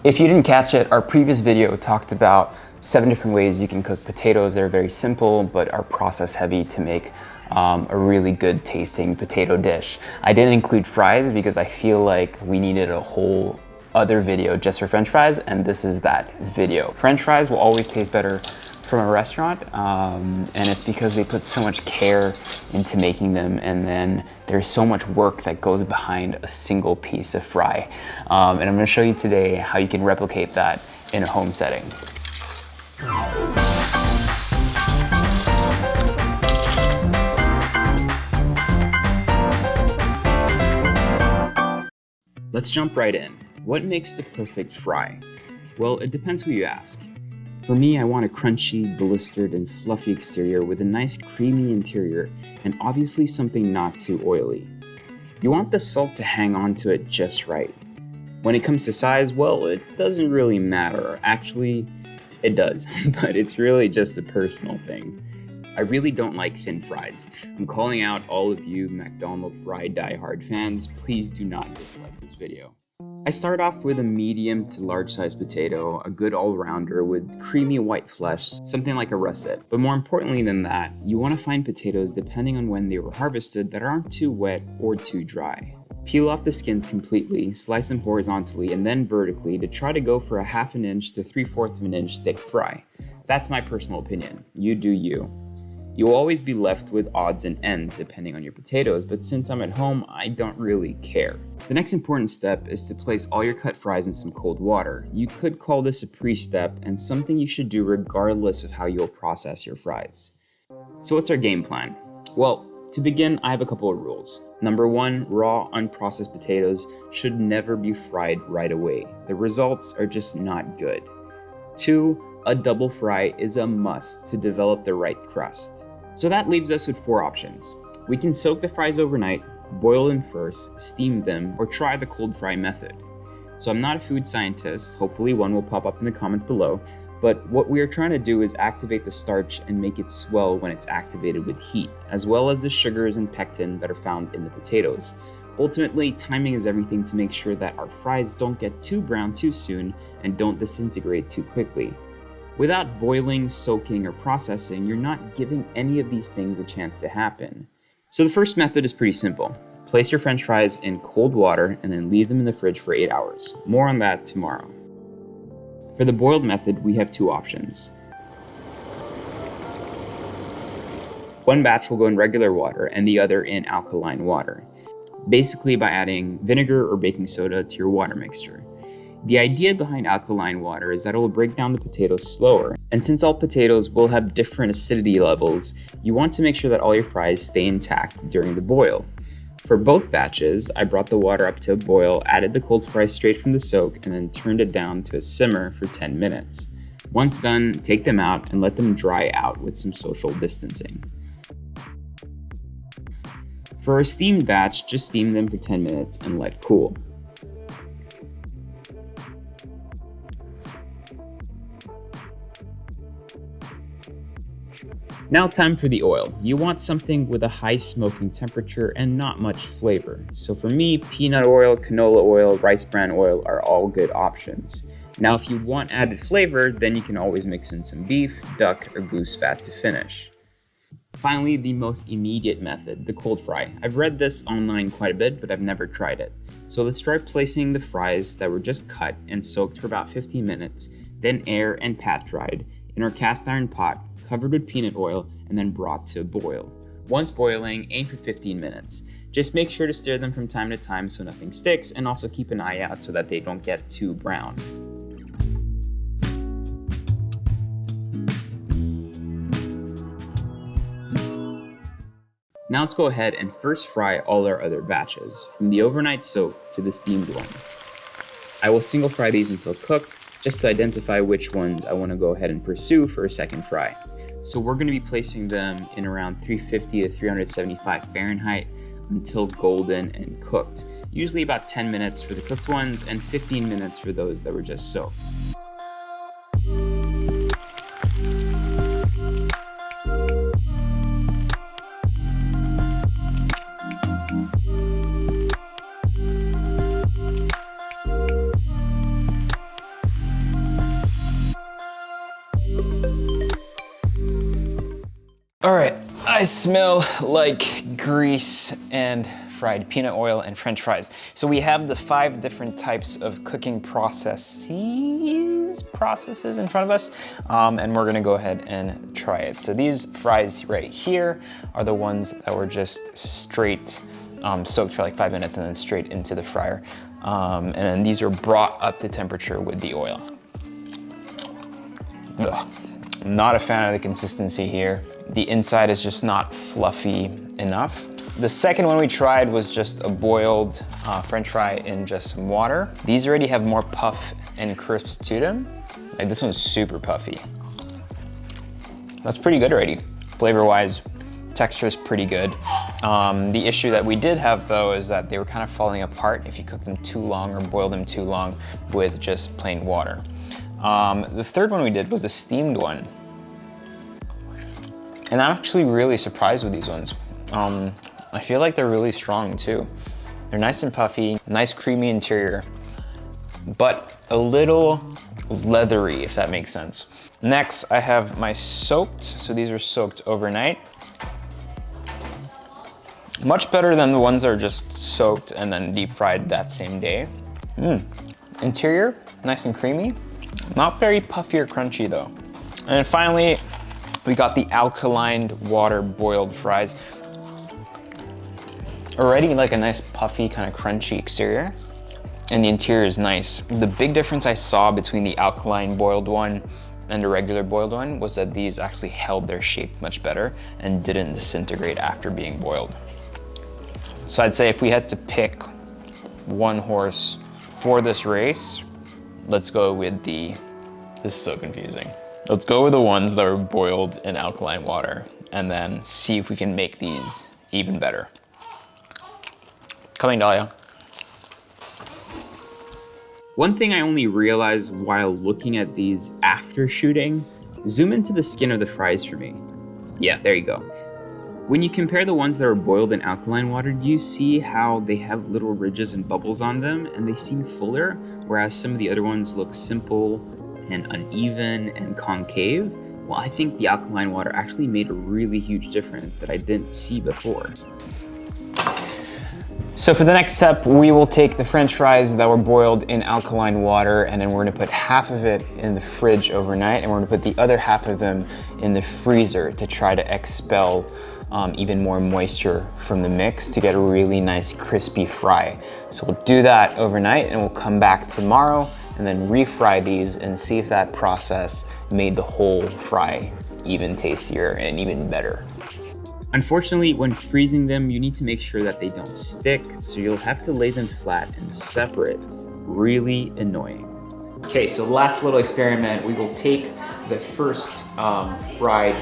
If you didn't catch it, our previous video talked about 7 different ways you can cook potatoes. They're very simple, but are process heavy to make a really good tasting potato dish. I didn't include fries because I feel like we needed a whole other video just for French fries, and this is that video. French fries will always taste better from a restaurant, and it's because they put so much care into making them, and then there's so much work that goes behind a single piece of fry. And I'm gonna show you today how you can replicate that in a home setting. Let's jump right in. What makes the perfect fry? Well, it depends who you ask. For me, I want a crunchy, blistered, and fluffy exterior with a nice creamy interior, and obviously something not too oily. You want the salt to hang on to it just right. When it comes to size, well, it doesn't really matter. Actually, it does, but it's really just a personal thing. I really don't like thin fries. I'm calling out all of you McDonald's fry diehard fans. Please do not dislike this video. I start off with a medium to large sized potato, a good all-rounder with creamy white flesh, something like a russet. But more importantly than that, you want to find potatoes, depending on when they were harvested, that aren't too wet or too dry. Peel off the skins completely, slice them horizontally and then vertically to try to go for a 1/2 inch to 3/4 inch thick fry. That's my personal opinion. You do you. You'll always be left with odds and ends depending on your potatoes, but since I'm at home, I don't really care. The next important step is to place all your cut fries in some cold water. You could call this a pre-step, and something you should do regardless of how you'll process your fries. So what's our game plan? Well, to begin, I have a couple of rules. Number 1, raw, unprocessed potatoes should never be fried right away. The results are just not good. 2, a double fry is a must to develop the right crust. So that leaves us with 4 options. We can soak the fries overnight, boil them first, steam them, or try the cold fry method. So I'm not a food scientist, hopefully one will pop up in the comments below, but what we are trying to do is activate the starch and make it swell when it's activated with heat, as well as the sugars and pectin that are found in the potatoes. Ultimately, timing is everything to make sure that our fries don't get too brown too soon and don't disintegrate too quickly. Without boiling, soaking, or processing, you're not giving any of these things a chance to happen. So the first method is pretty simple. Place your French fries in cold water and then leave them in the fridge for 8 hours. More on that tomorrow. For the boiled method, we have 2 options. One batch will go in regular water and the other in alkaline water, basically by adding vinegar or baking soda to your water mixture. The idea behind alkaline water is that it will break down the potatoes slower, and since all potatoes will have different acidity levels, you want to make sure that all your fries stay intact during the boil. For both batches, I brought the water up to a boil, added the cold fries straight from the soak, and then turned it down to a simmer for 10 minutes. Once done, take them out and let them dry out with some social distancing. For a steamed batch, just steam them for 10 minutes and let cool. Now time for the oil. You want something with a high smoking temperature and not much flavor. So for me, peanut oil, canola oil, rice bran oil are all good options. Now if you want added flavor, then you can always mix in some beef, duck, or goose fat to finish. Finally, the most immediate method, the cold fry. I've read this online quite a bit, but I've never tried it. So let's try placing the fries that were just cut and soaked for about 15 minutes, then air and pat dried in our cast iron pot, covered with peanut oil, and then brought to a boil. Once boiling, aim for 15 minutes. Just make sure to stir them from time to time so nothing sticks, and also keep an eye out so that they don't get too brown. Now let's go ahead and first fry all our other batches, from the overnight soak to the steamed ones. I will single fry these until cooked, just to identify which ones I want to go ahead and pursue for a second fry. So we're going to be placing them in around 350 to 375 Fahrenheit until golden and cooked. Usually about 10 minutes for the cooked ones and 15 minutes for those that were just soaked. All right, I smell like grease and fried peanut oil and French fries. So we have the 5 different types of cooking processes in front of us, and we're gonna go ahead and try it. So these fries right here are the ones that were just straight soaked for like 5 minutes and then straight into the fryer. And then these are brought up to temperature with the oil. Ugh. Not a fan of the consistency here. The inside is just not fluffy enough. The second one we tried was just a boiled French fry in just some water. These already have more puff and crisp to them. Like this one's super puffy. That's pretty good already. Flavor-wise, texture is pretty good. The issue that we did have though is that they were kind of falling apart if you cook them too long or boil them too long with just plain water. The third one we did was a steamed one. And I'm actually really surprised with these ones. I feel like they're really strong too. They're nice and puffy, nice creamy interior, but a little leathery, if that makes sense. Next, I have my soaked. So these are soaked overnight. Much better than the ones that are just soaked and then deep fried that same day. Interior, nice and creamy. Not very puffy or crunchy though. And then finally, we got the alkaline water boiled fries. Already like a nice puffy kind of crunchy exterior, and the interior is nice. The big difference I saw between the alkaline boiled one and the regular boiled one was that these actually held their shape much better and didn't disintegrate after being boiled. So I'd say if we had to pick one horse for this race, let's go with this is so confusing. Let's go with the ones that are boiled in alkaline water and then see if we can make these even better. Coming, Dahlia. One thing I only realized while looking at these after shooting, zoom into the skin of the fries for me. Yeah, there you go. When you compare the ones that are boiled in alkaline water, do you see how they have little ridges and bubbles on them and they seem fuller, whereas some of the other ones look simple and uneven and concave? Well, I think the alkaline water actually made a really huge difference that I didn't see before. So for the next step, we will take the French fries that were boiled in alkaline water, and then we're gonna put half of it in the fridge overnight, and we're gonna put the other half of them in the freezer to try to expel even more moisture from the mix to get a really nice crispy fry. So we'll do that overnight, and we'll come back tomorrow and then refry these and see if that process made the whole fry even tastier and even better. Unfortunately, when freezing them, you need to make sure that they don't stick, so you'll have to lay them flat and separate. Really annoying. Okay, so last little experiment, we will take the first fried,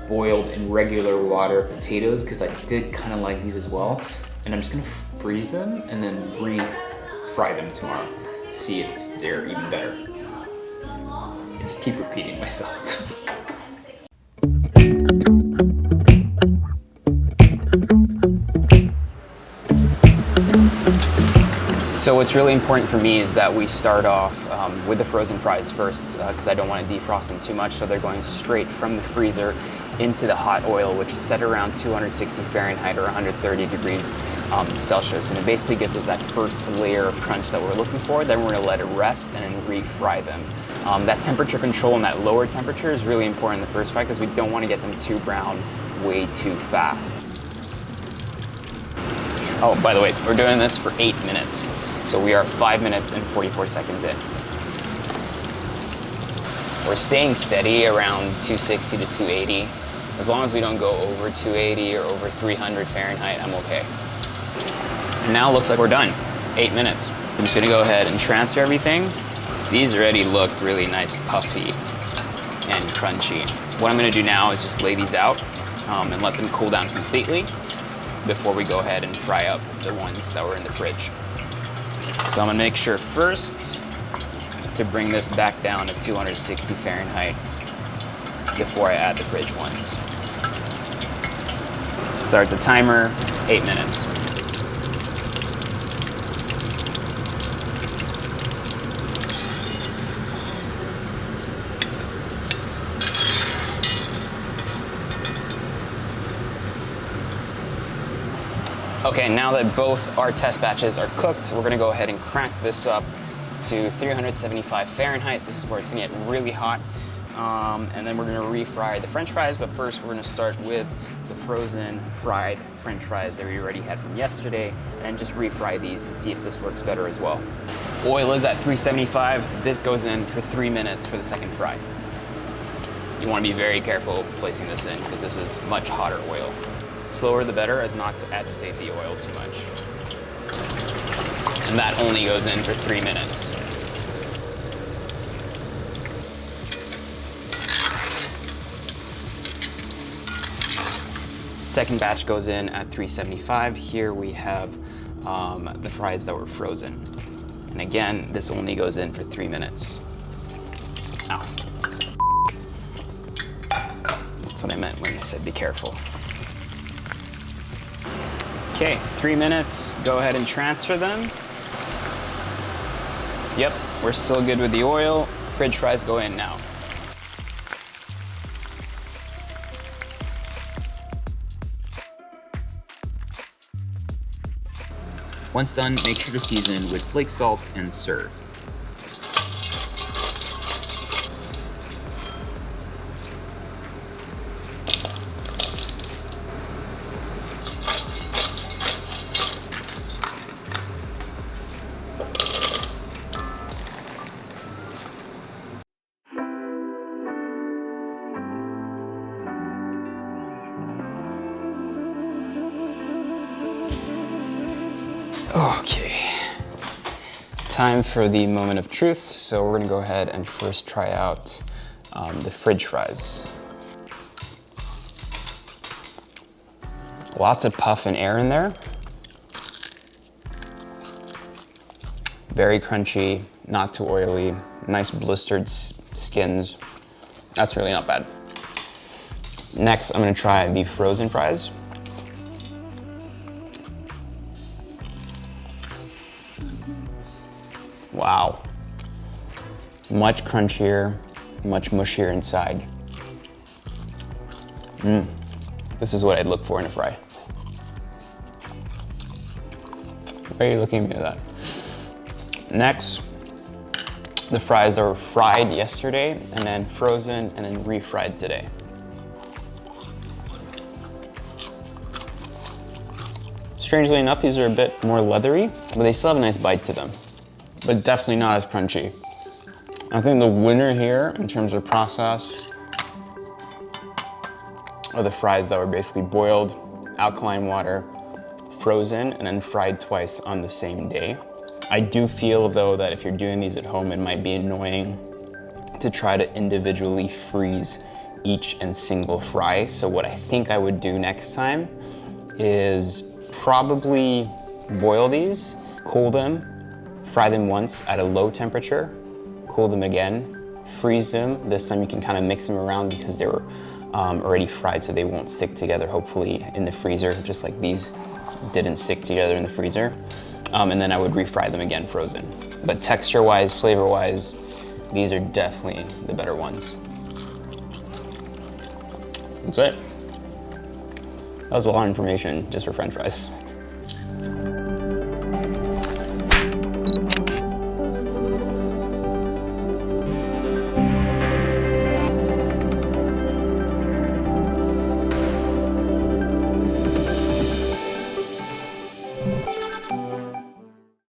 boiled in regular water potatoes, because I did kind of like these as well, and I'm just gonna freeze them and then re-fry them tomorrow to see if they're even better. I just keep repeating myself. So what's really important for me is that we start off with the frozen fries first, because I don't want to defrost them too much, so they're going straight from the freezer into the hot oil, which is set around 260 Fahrenheit or 130 degrees Celsius, and it basically gives us that first layer of crunch that we're looking for. Then we're going to let it rest and then re-fry them. That temperature control and that lower temperature is really important in the first fry because we don't want to get them too brown way too fast. Oh, by the way, we're doing this for 8 minutes. So we are 5 minutes and 44 seconds in. We're staying steady around 260 to 280. As long as we don't go over 280 or over 300 Fahrenheit, I'm okay. And now it looks like we're done. 8 minutes. I'm just gonna go ahead and transfer everything. These already looked really nice, puffy and crunchy. What I'm gonna do now is just lay these out and let them cool down completely before we go ahead and fry up the ones that were in the fridge. So I'm gonna make sure first to bring this back down to 260 Fahrenheit before I add the fridge ones. Start the timer, 8 minutes. Okay, now that both our test batches are cooked, we're gonna go ahead and crank this up to 375 Fahrenheit. This is where it's gonna get really hot. And then we're gonna refry the French fries, but first we're gonna start with the frozen fried French fries that we already had from yesterday, and just refry these to see if this works better as well. Oil is at 375. This goes in for 3 minutes for the second fry. You wanna be very careful placing this in because this is much hotter oil. Slower the better, as not to agitate the oil too much. And that only goes in for 3 minutes. Second batch goes in at 375. Here we have the fries that were frozen. And again, this only goes in for 3 minutes. Ow. That's what I meant when I said be careful. Okay, 3 minutes, go ahead and transfer them. Yep, we're still good with the oil. French fries go in now. Once done, make sure to season with flake salt and serve. Okay, time for the moment of truth. So we're gonna go ahead and first try out the fridge fries. Lots of puff and air in there. Very crunchy, not too oily, nice blistered skins. That's really not bad. Next, I'm gonna try the frozen fries. Wow. Much crunchier, much mushier inside. This is what I'd look for in a fry. Why are you looking at me like that? Next, the fries that were fried yesterday and then frozen and then refried today. Strangely enough, these are a bit more leathery, but they still have a nice bite to them. But definitely not as crunchy. I think the winner here in terms of process are the fries that were basically boiled, alkaline water, frozen, and then fried twice on the same day. I do feel though that if you're doing these at home, it might be annoying to try to individually freeze each and single fry. So what I think I would do next time is probably boil these, cool them, fry them once at a low temperature, cool them again, freeze them. This time you can kind of mix them around because they were already fried so they won't stick together, hopefully, in the freezer, just like these didn't stick together in the freezer. And then I would refry them again frozen. But texture-wise, flavor-wise, these are definitely the better ones. That's it. That was a lot of information just for French fries.